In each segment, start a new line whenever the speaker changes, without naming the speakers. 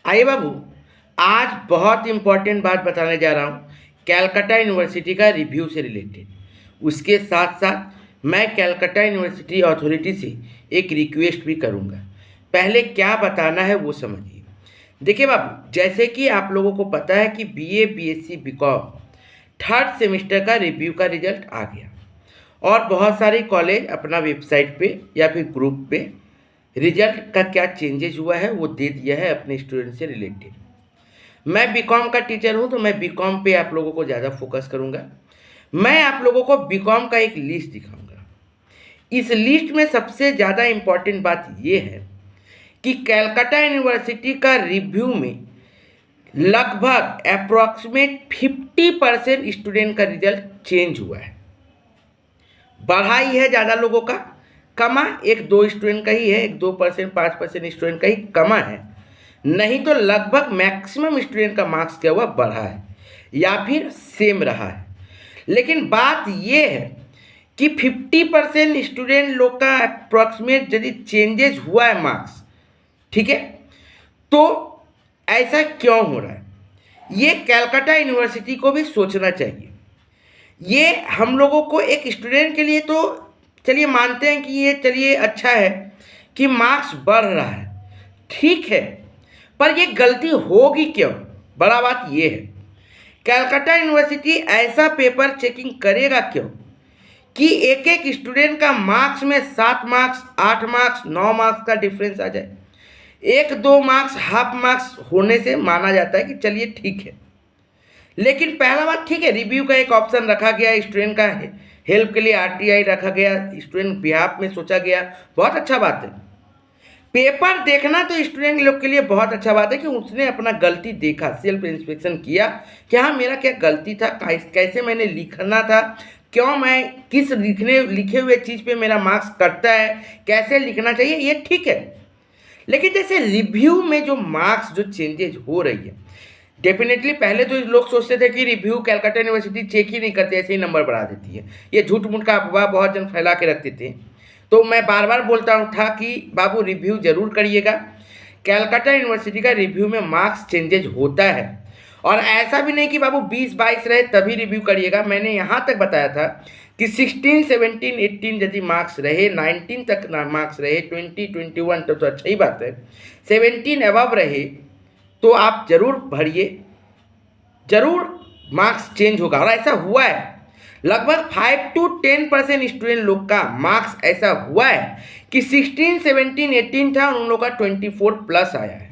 आइए बाबू, आज बहुत इम्पोर्टेंट बात बताने जा रहा हूँ कैलकाटा यूनिवर्सिटी का रिव्यू से रिलेटेड। उसके साथ साथ मैं कैलकाटा यूनिवर्सिटी अथॉरिटी से एक रिक्वेस्ट भी करूँगा। पहले क्या बताना है वो समझिए। देखिए बाबू, जैसे कि आप लोगों को पता है कि BA, BSc, BCom third semester का रिव्यू का रिजल्ट आ गया और बहुत सारे कॉलेज अपना वेबसाइट पे या फिर ग्रुप पे रिजल्ट का क्या चेंजेस हुआ है वो दे दिया है अपने स्टूडेंट से रिलेटेड। मैं बीकॉम का टीचर हूँ तो मैं बीकॉम पे आप लोगों को ज़्यादा फोकस करूँगा। मैं आप लोगों को बीकॉम का एक लिस्ट दिखाऊंगा। इस लिस्ट में सबसे ज़्यादा इम्पॉर्टेंट बात ये है कि कैलकाटा यूनिवर्सिटी का रिव्यू में लगभग अप्रॉक्सीमेट 50% स्टूडेंट का रिजल्ट चेंज हुआ है। बढ़ा ही है ज़्यादा लोगों का, कमा एक दो स्टूडेंट का ही है, 1-2%, 5% स्टूडेंट का ही कमा है। नहीं तो लगभग मैक्सिमम स्टूडेंट का मार्क्स क्या हुआ, बढ़ा है या फिर सेम रहा है। लेकिन बात ये है कि 50% स्टूडेंट लोग का अप्रॉक्सीमेट यदि चेंजेस हुआ है मार्क्स, ठीक है, तो ऐसा क्यों हो रहा है ये कैलकाटा यूनिवर्सिटी को भी सोचना चाहिए। ये हम लोगों को एक स्टूडेंट के लिए तो चलिए मानते हैं कि ये चलिए अच्छा है कि मार्क्स बढ़ रहा है, ठीक है, पर ये गलती होगी क्यों? बड़ा बात ये है, कैलकाटा यूनिवर्सिटी ऐसा पेपर चेकिंग करेगा क्यों कि एक एक स्टूडेंट का मार्क्स में 7 मार्क्स, 8 मार्क्स, 9 मार्क्स का डिफरेंस आ जाए। 1-2 मार्क्स हाफ मार्क्स होने से माना जाता है कि चलिए ठीक है। लेकिन पहला बात, ठीक है, रिव्यू का एक ऑप्शन रखा गया, स्टूडेंट का हेल्प के लिए आरटीआई रखा गया, स्टूडेंट बिहाफ में सोचा गया, बहुत अच्छा बात है। पेपर देखना तो स्टूडेंट लोग के लिए बहुत अच्छा बात है कि उसने अपना गलती देखा, सेल्फ इंस्पेक्शन किया कि हाँ मेरा क्या गलती था, कैसे मैंने लिखना था, क्यों मैं किस लिखे हुए चीज़ पे मेरा मार्क्स कटता है, कैसे लिखना चाहिए, ये ठीक है। लेकिन जैसे रिव्यू में जो मार्क्स जो चेंजेज हो रही है, डेफिनेटली पहले तो लोग सोचते थे कि रिव्यू कैलकाटा यूनिवर्सिटी चेक ही नहीं करते, ऐसे ही नंबर बढ़ा देती है। ये झूठ मूठ का अफवाह बहुत जन फैला के रखते थे। तो मैं बार बार बोलता हूँ था कि बाबू रिव्यू जरूर करिएगा। कैलकाटा यूनिवर्सिटी का रिव्यू में मार्क्स चेंजेज होता है और ऐसा भी नहीं कि बाबू 20-22 रहे तभी रिव्यू करिएगा। मैंने यहाँ तक बताया था कि 16, 17, 18 यदि मार्क्स रहे, 19 तक मार्क्स रहे, 20, 21 तो अच्छा ही बात है, 17 अबव रहे तो आप जरूर भरिए, जरूर मार्क्स चेंज होगा। और ऐसा हुआ है, लगभग 5-10% स्टूडेंट लोग का मार्क्स ऐसा हुआ है कि 16, 17, 18 था, उन लोग का 24+ आया है।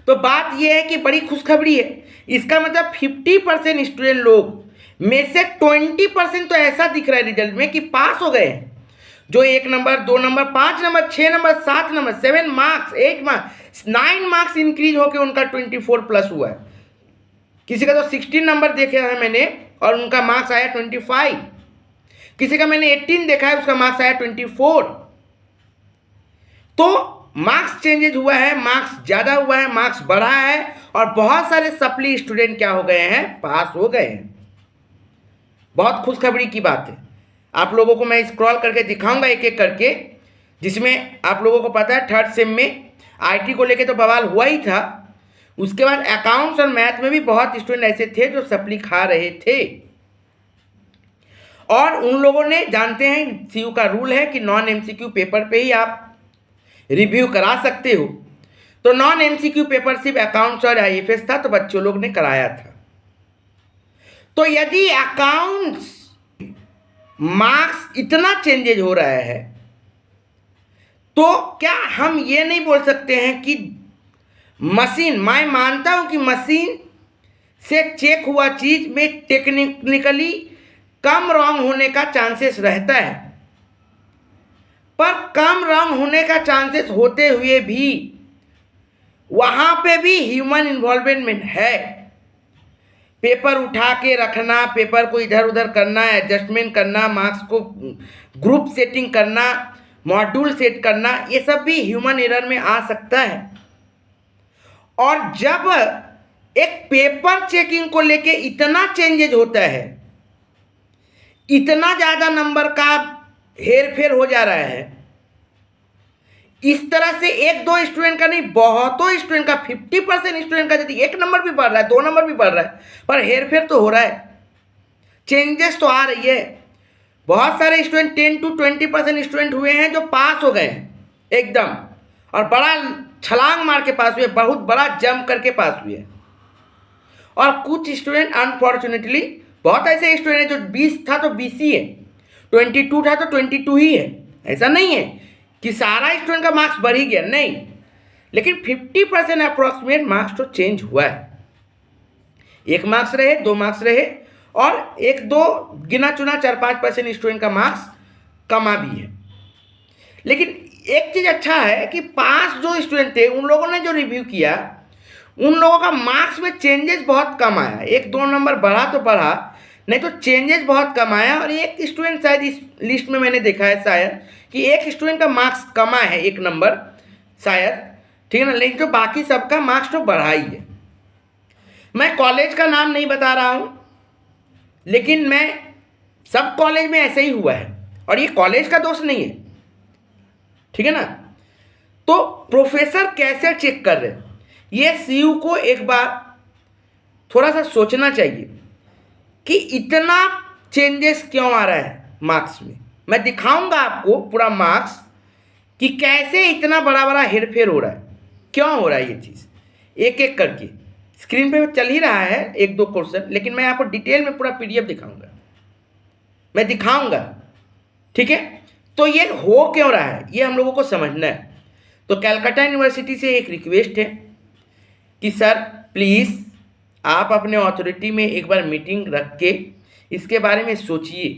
तो बात यह है कि बड़ी खुशखबरी है। इसका मतलब 50% स्टूडेंट लोग में से 20% तो ऐसा दिख रहा है रिजल्ट में कि पास हो गए हैं। जो 1 number, 2 number, 5 number, 6 number, 7 number, 7 marks, 8 marks, 9 marks increase होकर उनका 24+ हुआ है। किसी का तो 16 नंबर देखा है मैंने और उनका मार्क्स आया 25। किसी का मैंने 18 देखा है, उसका मार्क्स आया 24। तो मार्क्स चेंजेज हुआ है, मार्क्स ज़्यादा हुआ है, मार्क्स बढ़ा है और बहुत सारे सप्ली स्टूडेंट क्या हो गए हैं, पास हो गए हैं। बहुत खुशखबरी की बात है। आप लोगों को मैं स्क्रॉल करके दिखाऊंगा एक एक करके, जिसमें आप लोगों को पता है थर्ड सेम में आईटी को लेके तो बवाल हुआ ही था। उसके बाद अकाउंट्स और मैथ में भी बहुत स्टूडेंट ऐसे थे जो सप्ली खा रहे थे और उन लोगों ने, जानते हैं सीयू का रूल है कि नॉन एमसीक्यू पेपर पे ही आप रिव्यू करा सकते हो। तो नॉन एमसीक्यू पेपर सिर्फ अकाउंट्स और आईएफएस था तो बच्चों लोग ने कराया था। तो यदि अकाउंट्स मार्क्स इतना चेंजेज हो रहा है तो क्या हम ये नहीं बोल सकते हैं कि मशीन, मैं मानता हूं कि मशीन से चेक हुआ चीज में टेक्निकली कम रॉन्ग होने का चांसेस रहता है, पर कम रॉन्ग होने का चांसेस होते हुए भी वहां पे भी ह्यूमन इन्वॉल्वमेंट है। पेपर उठा के रखना, पेपर को इधर उधर करना, एडजस्टमेंट करना, मार्क्स को ग्रुप सेटिंग करना, मॉड्यूल सेट करना, ये सब भी ह्यूमन एरर में आ सकता है। और जब एक पेपर चेकिंग को लेके इतना चेंजेज होता है, इतना ज़्यादा नंबर का हेर फेर हो जा रहा है, इस तरह से एक दो स्टूडेंट का नहीं, बहुतों स्टूडेंट का, 50% स्टूडेंट का यदि 1 नंबर भी बढ़ रहा है, 2 नंबर भी बढ़ रहा है, पर हेरफेर तो हो रहा है, चेंजेस तो आ रही है। बहुत सारे स्टूडेंट 10 to 20% स्टूडेंट हुए हैं जो पास हो गए हैं एकदम, और बड़ा छलांग मार के पास हुए, बहुत बड़ा जंप करके पास हुए। और कुछ स्टूडेंट अनफॉर्चुनेटली, बहुत ऐसे स्टूडेंट हैं जो 20 था तो 20 ही है, 22 था तो 22 ही है। ऐसा नहीं है कि सारा स्टूडेंट का मार्क्स बढ़ ही गया, नहीं, लेकिन 50% अप्रोक्सीमेट मार्क्स तो चेंज हुआ है। 1 मार्क्स रहे, 2 मार्क्स रहे, और 1-2 गिना चुना 4-5% स्टूडेंट का मार्क्स कमा भी है। लेकिन एक चीज़ अच्छा है कि पास जो स्टूडेंट थे उन लोगों ने जो रिव्यू किया, उन लोगों का मार्क्स में चेंजेस बहुत कम आया। 1-2 नंबर बढ़ा तो बढ़ा, नहीं तो चेंजेस बहुत कम आया। और एक स्टूडेंट शायद इस लिस्ट में मैंने देखा है शायद कि एक स्टूडेंट का मार्क्स कमा है 1 नंबर शायद, ठीक है ना, लेकिन तो बाकी सबका मार्क्स तो बढ़ा ही है। मैं कॉलेज का नाम नहीं बता रहा हूँ, लेकिन मैं सब कॉलेज में ऐसे ही हुआ है, और ये कॉलेज का दोष नहीं है, ठीक है ना। तो प्रोफेसर कैसे चेक कर रहे हैं, ये सीयू को एक बार थोड़ा सा सोचना चाहिए कि इतना चेंजेस क्यों आ रहा है मार्क्स में। मैं दिखाऊंगा आपको पूरा मार्क्स कि कैसे इतना बड़ा बड़ा हेरफेर हो रहा है, क्यों हो रहा है ये चीज़, एक एक करके। स्क्रीन पे चल ही रहा है 1-2 क्वेश्चन, लेकिन मैं आपको डिटेल में पूरा PDF दिखाऊंगा, मैं दिखाऊंगा, ठीक है। तो ये हो क्यों रहा है, ये हम लोगों को समझना है। तो कलकत्ता यूनिवर्सिटी से एक रिक्वेस्ट है कि सर प्लीज़ आप अपने अथॉरिटी में एक बार मीटिंग रख के इसके बारे में सोचिए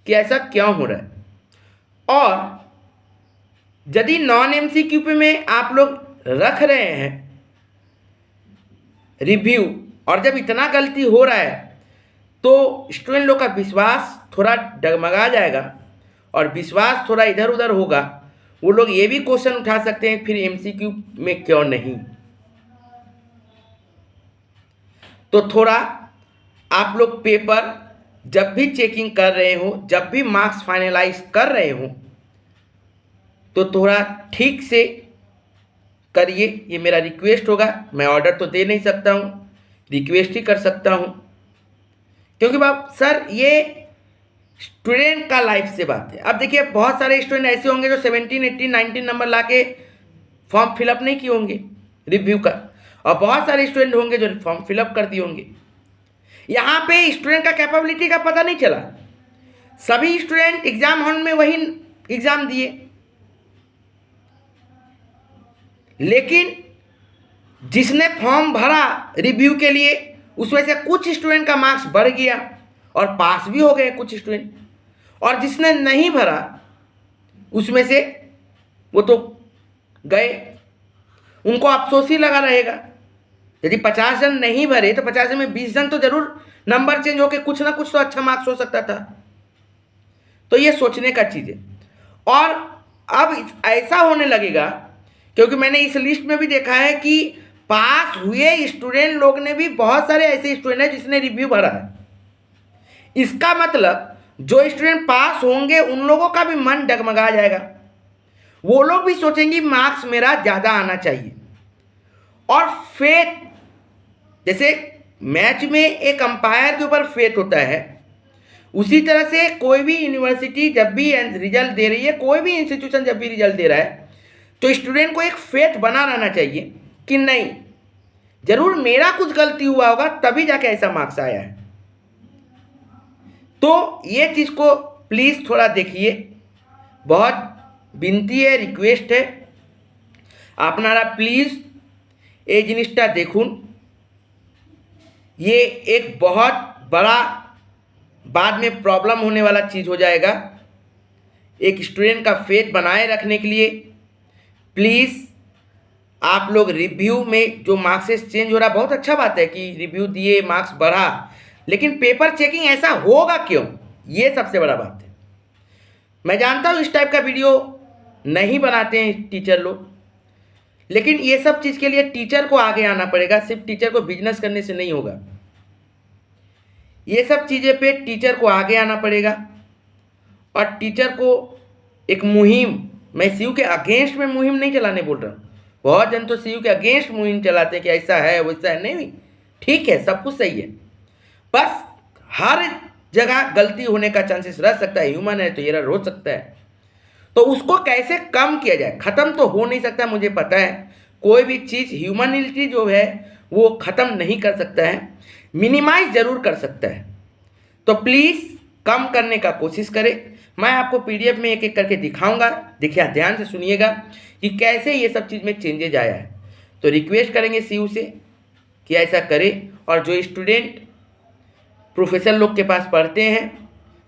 कि ऐसा क्यों हो रहा है। और यदि नॉन MCQ पे में आप लोग रख रहे हैं रिव्यू, और जब इतना गलती हो रहा है तो स्टूडेंट लोग का विश्वास थोड़ा डगमगा जाएगा, और विश्वास थोड़ा इधर उधर होगा। वो लोग ये भी क्वेश्चन उठा सकते हैं फिर MCQ में क्यों नहीं। तो थोड़ा आप लोग पेपर जब भी चेकिंग कर रहे हो, जब भी मार्क्स फाइनलाइज कर रहे हो, तो थोड़ा ठीक से करिए, ये मेरा रिक्वेस्ट होगा। मैं ऑर्डर तो दे नहीं सकता हूँ, रिक्वेस्ट ही कर सकता हूँ, क्योंकि बाप सर ये स्टूडेंट का लाइफ से बात है। अब देखिए बहुत सारे स्टूडेंट ऐसे होंगे जो 17, 18, 19 नंबर ला के फॉर्म फिलअप नहीं किए होंगे रिव्यू का, और बहुत सारे स्टूडेंट होंगे जो फॉर्म फिलअप कर दिए होंगे। यहाँ पे स्टूडेंट का कैपेबिलिटी का पता नहीं चला, सभी स्टूडेंट एग्जाम हॉल में वही एग्जाम दिए, लेकिन जिसने फॉर्म भरा रिव्यू के लिए उसमें से कुछ स्टूडेंट का मार्क्स बढ़ गया और पास भी हो गए कुछ स्टूडेंट, और जिसने नहीं भरा उसमें से वो तो गए, उनको अफसोस ही लगा रहेगा। यदि 50 जन नहीं भरे तो 50 जन में 20 जन तो जरूर नंबर चेंज होकर कुछ ना कुछ तो अच्छा मार्क्स हो सकता था। तो ये सोचने का चीज़ है। और अब ऐसा होने लगेगा, क्योंकि मैंने इस लिस्ट में भी देखा है कि पास हुए स्टूडेंट लोग ने भी बहुत सारे ऐसे स्टूडेंट हैं जिसने रिव्यू भरा है। इसका मतलब जो स्टूडेंट पास होंगे उन लोगों का भी मन डगमगा जाएगा, वो लोग भी सोचेंगे मार्क्स मेरा ज़्यादा आना चाहिए। और फेथ, जैसे मैच में एक अंपायर के ऊपर फेथ होता है, उसी तरह से कोई भी यूनिवर्सिटी जब भी रिजल्ट दे रही है, कोई भी इंस्टीट्यूशन जब भी रिजल्ट दे रहा है, तो स्टूडेंट को एक फेथ बना रहना चाहिए कि नहीं, जरूर मेरा कुछ गलती हुआ होगा तभी जाके ऐसा मार्क्स आया है। तो ये चीज़ को प्लीज़ थोड़ा देखिए, बहुत विनती है, रिक्वेस्ट है, আপনারা प्लीज़ ये जिनिसटा देखून। ये एक बहुत बड़ा बाद में प्रॉब्लम होने वाला चीज़ हो जाएगा। एक स्टूडेंट का फेथ बनाए रखने के लिए प्लीज़ आप लोग रिव्यू में जो मार्क्सेस चेंज हो रहा, बहुत अच्छा बात है कि रिव्यू दिए मार्क्स बढ़ा, लेकिन पेपर चेकिंग ऐसा होगा क्यों, ये सबसे बड़ा बात है। मैं जानता हूँ इस टाइप का वीडियो नहीं बनाते हैं टीचर लोग, लेकिन ये सब चीज़ के लिए टीचर को आगे आना पड़ेगा। सिर्फ टीचर को बिजनेस करने से नहीं होगा, ये सब चीज़ें पे टीचर को आगे आना पड़ेगा, और टीचर को एक मुहिम मैं सीयू के अगेंस्ट में मुहिम नहीं चलाने बोल रहा हूँ। बहुत जन तो सीयू के अगेंस्ट मुहिम चलाते हैं कि ऐसा है वैसा है। नहीं, ठीक है, सब कुछ सही है, बस हर जगह गलती होने का चांसेस रह सकता है, ह्यूमन है तो एरर हो सकता है। तो उसको कैसे कम किया जाए, ख़त्म तो हो नहीं सकता, मुझे पता है कोई भी चीज़ ह्यूमनिटी जो है वो ख़त्म नहीं कर सकता है, मिनिमाइज ज़रूर कर सकता है। तो प्लीज़ कम करने का कोशिश करें। मैं आपको पीडीएफ में एक एक करके दिखाऊंगा, देखिए ध्यान से सुनिएगा कि कैसे ये सब चीज़ में चेंजेज आया है। तो रिक्वेस्ट करेंगे सीयू से कि ऐसा करें, और जो स्टूडेंट प्रोफेसर लोग के पास पढ़ते हैं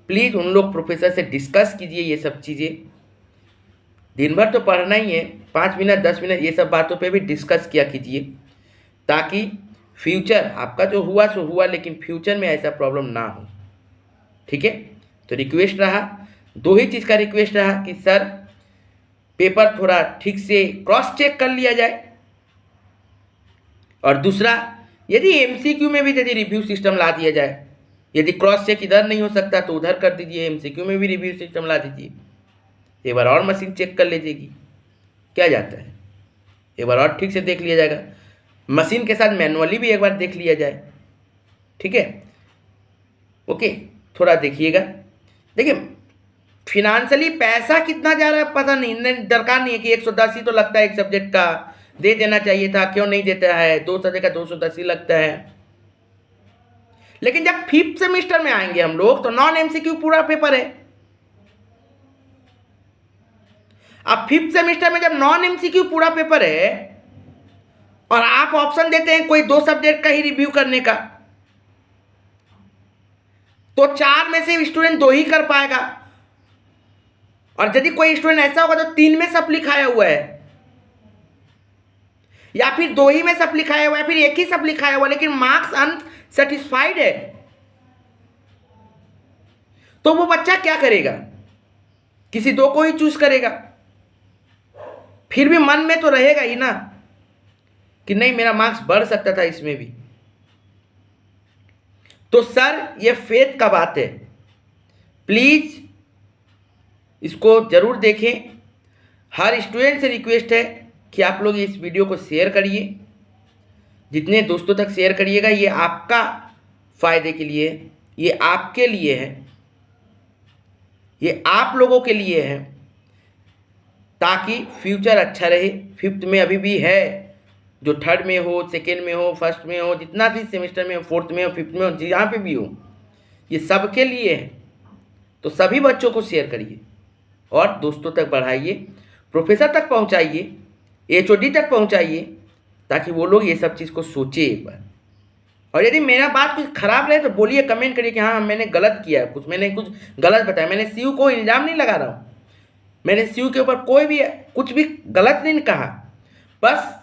प्लीज़ उन लोग प्रोफेसर से डिस्कस कीजिए ये सब चीज़ें। दिन भर तो पढ़ना ही है, 5 मिनट 10 मिनट ये सब बातों पे भी डिस्कस किया कीजिए, ताकि फ्यूचर आपका जो हुआ सो हुआ, लेकिन फ्यूचर में ऐसा प्रॉब्लम ना हो। ठीक है, तो रिक्वेस्ट रहा, 2 ही चीज़ का रिक्वेस्ट रहा कि सर पेपर थोड़ा ठीक से क्रॉस चेक कर लिया जाए, और दूसरा यदि एमसीक्यू में भी यदि रिव्यू सिस्टम ला दिया जाए, यदि क्रॉस चेक इधर नहीं हो सकता तो उधर कर दीजिए, एमसीक्यू में भी रिव्यू सिस्टम ला दीजिए, एक बार और मशीन चेक कर लीजिएगी, क्या जाता है, एक बार और ठीक से देख लिया जाएगा, मशीन के साथ मैनुअली भी एक बार देख लिया जाए। ठीक है, ओके, थोड़ा देखिएगा। देखिए फिनांशियली पैसा कितना जा रहा है पता नहीं, दरकार नहीं है कि 110 ही तो लगता है एक सब्जेक्ट का, दे देना चाहिए था, क्यों नहीं देता है, 2 सब्जेक्ट का 210 ही लगता है। लेकिन जब 5th सेमेस्टर में आएंगे हम लोग तो नॉन एमसीक्यू पूरा पेपर है। अब 5th सेमेस्टर में जब नॉन एमसीक्यू पूरा पेपर है और आप ऑप्शन देते हैं कोई 2 सब्जेक्ट का ही रिव्यू करने का, तो 4 में से स्टूडेंट 2 ही कर पाएगा, और यदि कोई स्टूडेंट ऐसा होगा तो 3 में सब लिखाया हुआ है, या फिर 2 ही में सब लिखाया हुआ है, फिर 1 ही सब लिखाया हुआ है, लेकिन मार्क्स अनसेटिस्फाइड है, तो वो बच्चा क्या करेगा, किसी 2 को ही चूज करेगा। फिर भी मन में तो रहेगा ही ना कि नहीं मेरा मार्क्स बढ़ सकता था इसमें भी। तो सर ये फेथ का बात है, प्लीज इसको जरूर देखें। हर स्टूडेंट से रिक्वेस्ट है कि आप लोग इस वीडियो को शेयर करिए, जितने दोस्तों तक शेयर करिएगा, ये आपका फायदे के लिए, ये आपके लिए है, ये आप लोगों के लिए है, ताकि फ्यूचर अच्छा रहे। 5th में अभी भी है, जो 3rd में हो, 2nd में हो, 1st में हो, जितना भी सेमेस्टर में हो, 4th में हो, 5th में हो, जहाँ पे भी हो, ये सबके लिए है। तो सभी बच्चों को शेयर करिए और दोस्तों तक बढ़ाइए, प्रोफेसर तक पहुँचाइए, एचओडी तक पहुँचाइए, ताकि वो लोग ये सब चीज़ को सोचे एक बार। और यदि मेरा बात कुछ खराब रहे तो बोलिए, कमेंट करिए कि हाँ मैंने गलत किया है, मैंने कुछ गलत बताया। मैंने सीयू को इल्ज़ाम नहीं लगा रहा हूँ, मैंने सीयू के ऊपर कोई भी कुछ भी गलत नहीं कहा, बस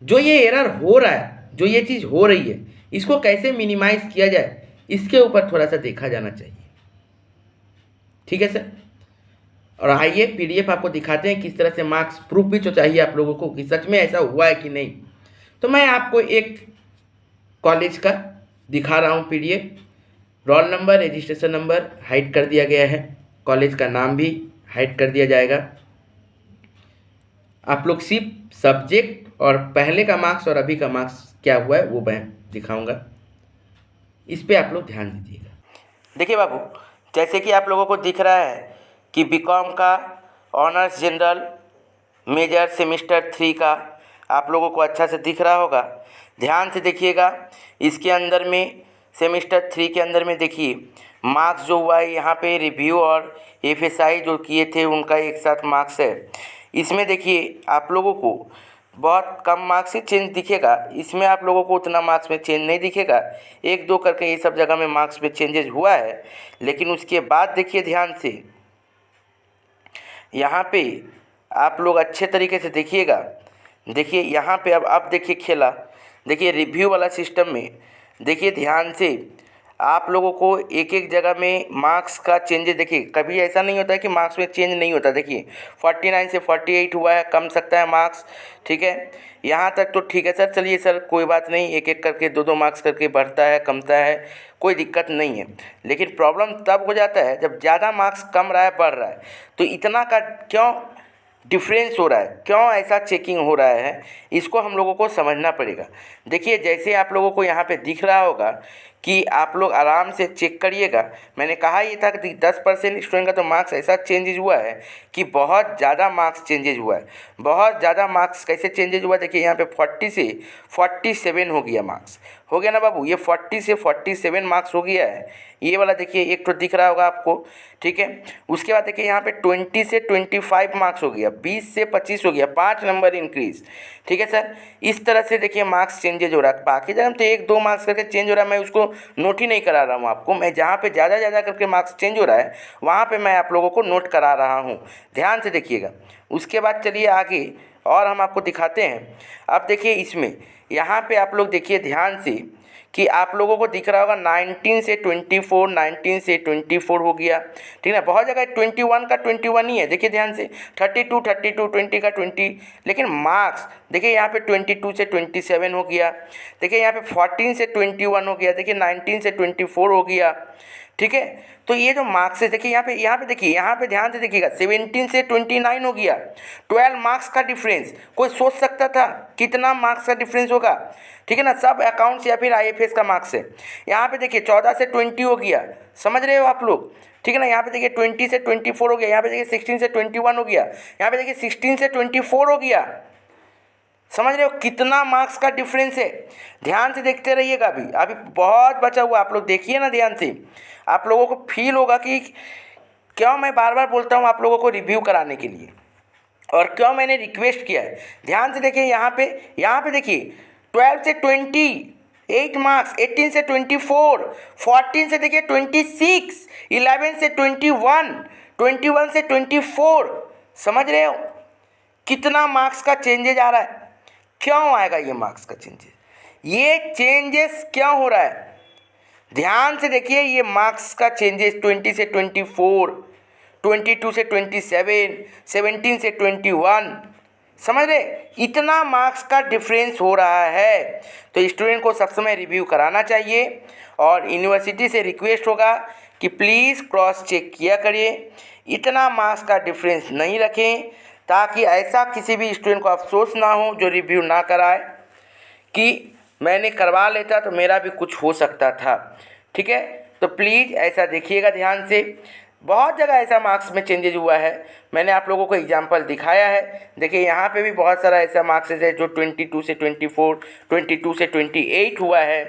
जो ये एरर हो रहा है, जो ये चीज़ हो रही है, इसको कैसे मिनिमाइज़ किया जाए, इसके ऊपर थोड़ा सा देखा जाना चाहिए। ठीक है सर, और आइए पीडीएफ आपको दिखाते हैं किस तरह से मार्क्स प्रूफ भी तो चाहिए आप लोगों को कि सच में ऐसा हुआ है कि नहीं। तो मैं आपको एक कॉलेज का दिखा रहा हूँ PDF, roll number, registration number hide कर दिया गया है, कॉलेज का नाम भी हाइड कर दिया जाएगा। आप लोग सिर्फ सब्जेक्ट और पहले का मार्क्स और अभी का मार्क्स क्या हुआ है वो मैं दिखाऊंगा, इस पे आप लोग ध्यान दीजिएगा। देखिए बाबू, जैसे कि आप लोगों को दिख रहा है कि बीकॉम का ऑनर्स जनरल मेजर सेमेस्टर 3 का आप लोगों को अच्छा से दिख रहा होगा। ध्यान से देखिएगा, इसके अंदर में सेमेस्टर 3 के अंदर में देखिए मार्क्स जो हुआ है, यहाँ पे रिव्यू और एफएसआई जो किए थे उनका एक साथ मार्क्स है। इसमें देखिए आप लोगों को बहुत कम मार्क्स से चेंज दिखेगा, इसमें आप लोगों को उतना मार्क्स में चेंज नहीं दिखेगा, 1-2 करके ये सब जगह में मार्क्स में चेंजेज हुआ है। लेकिन उसके बाद देखिए ध्यान से, यहाँ पे आप लोग अच्छे तरीके से देखिएगा, देखिए यहाँ पे अब देखिए खेला, देखिए रिव्यू वाला सिस्टम में देखिए ध्यान से आप लोगों को एक एक जगह में मार्क्स का चेंजेस देखिए, कभी ऐसा नहीं होता है कि मार्क्स में चेंज नहीं होता। देखिए 49 से 48 हुआ है, कम सकता है मार्क्स, ठीक है, यहाँ तक तो ठीक है सर, चलिए सर कोई बात नहीं, एक एक करके 2-2 मार्क्स करके बढ़ता है कमता है, कोई दिक्कत नहीं है। लेकिन प्रॉब्लम तब हो जाता है जब ज़्यादा मार्क्स कम रहा है बढ़ रहा है, तो इतना का क्यों डिफरेंस हो रहा है, क्यों ऐसा चेकिंग हो रहा है, इसको हम लोगों को समझना पड़ेगा। देखिए जैसे आप लोगों को यहाँ पे दिख रहा होगा कि आप लोग आराम से चेक करिएगा। मैंने कहा ये था कि 10% स्टूडेंट का तो मार्क्स ऐसा चेंजेज हुआ है कि बहुत ज़्यादा मार्क्स चेंजेज हुआ है। बहुत ज़्यादा मार्क्स कैसे चेंजेज हुआ, देखिए यहाँ पे 40 से 47 हो गया मार्क्स, हो गया ना बाबू, ये 40 से 47 मार्क्स हो गया है। ये वाला देखिए एक तो दिख रहा होगा आपको, ठीक है। उसके बाद देखिए यहाँ पे 20 से 25 मार्क्स हो गया, 20 से 25 हो गया, 5 नंबर इंक्रीज, ठीक है सर। इस तरह से देखिए मार्क्स चेंजेज हो रहा है। बाकी जगह तो 1-2 मार्क्स करके चेंज हो रहा है, मैं उसको नोट ही नहीं करा रहा हूँ आपको। मैं जहाँ पे ज़्यादा करके मार्क्स चेंज हो रहा है वहाँ पे मैं आप लोगों को नोट करा रहा हूँ, ध्यान से देखिएगा। उसके बाद चलिए आगे और हम आपको दिखाते हैं। अब देखिए इसमें यहाँ पे आप लोग देखिए ध्यान से कि आप लोगों को दिख रहा होगा 19 से 24, 19 से 24 हो गया, ठीक है। बहुत जगह 21 का 21 ही है, देखिए ध्यान से 32, 20 का 20, लेकिन मार्क्स देखिए यहाँ पे 22 से 27 हो गया, देखिए यहाँ पे 14 से 21 हो गया, देखिए 19 से 24 हो गया, ठीक है। तो ये जो मार्क्स है देखिए यहाँ पे देखिए, यहाँ पे ध्यान से देखिएगा 17 से 29 हो गया, 12 मार्क्स का डिफरेंस। कोई सोच सकता था कितना मार्क्स का डिफरेंस होगा, ठीक है ना। सब अकाउंट्स या फिर IFS का मार्क्स है। यहाँ पे देखिए 14 से 20 हो गया, समझ रहे हो आप लोग, ठीक है ना। यहाँ पे देखिए 20 से 24 हो गया, यहाँ पे देखिए 16 से 21 हो गया, यहाँ पे देखिए 16 से 24 हो गया, समझ रहे हो कितना मार्क्स का डिफरेंस है। ध्यान से देखते रहिएगा, अभी बहुत बचा हुआ, आप लोग देखिए ना ध्यान से। आप लोगों को फील होगा कि क्यों मैं बार बार बोलता हूँ आप लोगों को रिव्यू कराने के लिए, और क्यों मैंने रिक्वेस्ट किया है। ध्यान से देखिए यहाँ पे देखिए 12 से 28 मार्क्स, 18 से 24, 14 से देखिए 26, 11 से 21, 21 से 24, समझ रहे हो कितना मार्क्स का चेंजेज आ रहा है। क्यों आएगा ये मार्क्स का चेंजेस, ये चेंजेस क्यों हो रहा है, ध्यान से देखिए। ये मार्क्स का चेंजेस 20 से 24, 22 से 27, 17 से 21, समझ रहे, इतना मार्क्स का डिफरेंस हो रहा है। तो स्टूडेंट को सब समय रिव्यू कराना चाहिए, और यूनिवर्सिटी से रिक्वेस्ट होगा कि प्लीज़ क्रॉस चेक किया करिए, इतना मार्क्स का डिफरेंस नहीं रखें, ताकि ऐसा किसी भी स्टूडेंट को अफसोस ना हो जो रिव्यू ना कराए कि मैंने करवा लेता तो मेरा भी कुछ हो सकता था, ठीक है। तो प्लीज़ ऐसा देखिएगा ध्यान से। बहुत जगह ऐसा मार्क्स में चेंजेज हुआ है, मैंने आप लोगों को एग्जांपल दिखाया है। देखिए यहाँ पे भी बहुत सारा ऐसा मार्क्स है जो 22 से 24, 22 से 28 हुआ है,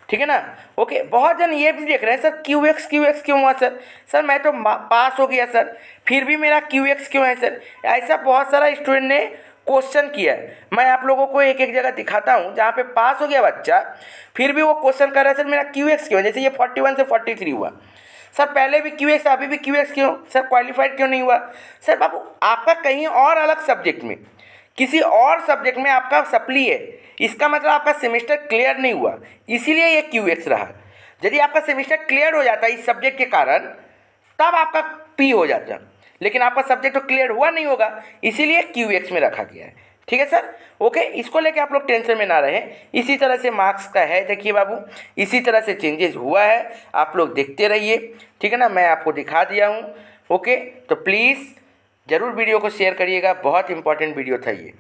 ठीक है ना। ओके, बहुत जन ये भी देख रहे हैं सर QX क्यों हुआ सर मैं तो पास हो गया सर, फिर भी मेरा QX क्यों है सर। ऐसा बहुत सारा स्टूडेंट ने क्वेश्चन किया है। मैं आप लोगों को एक जगह दिखाता हूँ जहाँ पे पास हो गया बच्चा, फिर भी वो क्वेश्चन कर रहा है सर मेरा QX क्यों है। जैसे ये 41 से 43 हुआ, सर पहले भी QX अभी भी QX क्यों, सर क्वालिफाइड क्यों नहीं हुआ। सर बाबू आपका कहीं और अलग सब्जेक्ट में, किसी और सब्जेक्ट में आपका सप्ली है, इसका मतलब आपका सेमेस्टर क्लियर नहीं हुआ, इसीलिए ये QX रहा। यदि आपका सेमेस्टर क्लियर हो जाता इस सब्जेक्ट के कारण तब आपका P हो जाता, लेकिन आपका सब्जेक्ट तो क्लियर हुआ नहीं होगा, इसीलिए QX में रखा गया है, ठीक है सर। ओके, इसको लेके आप लोग टेंशन में ना रहें। इसी तरह से मार्क्स का है, देखिए बाबू इसी तरह से चेंजेस हुआ है, आप लोग देखते रहिए, ठीक है ना। मैं आपको दिखा दिया हूँ। ओके, तो प्लीज़ ज़रूर वीडियो को शेयर करिएगा, बहुत इंपॉर्टेंट वीडियो था ये।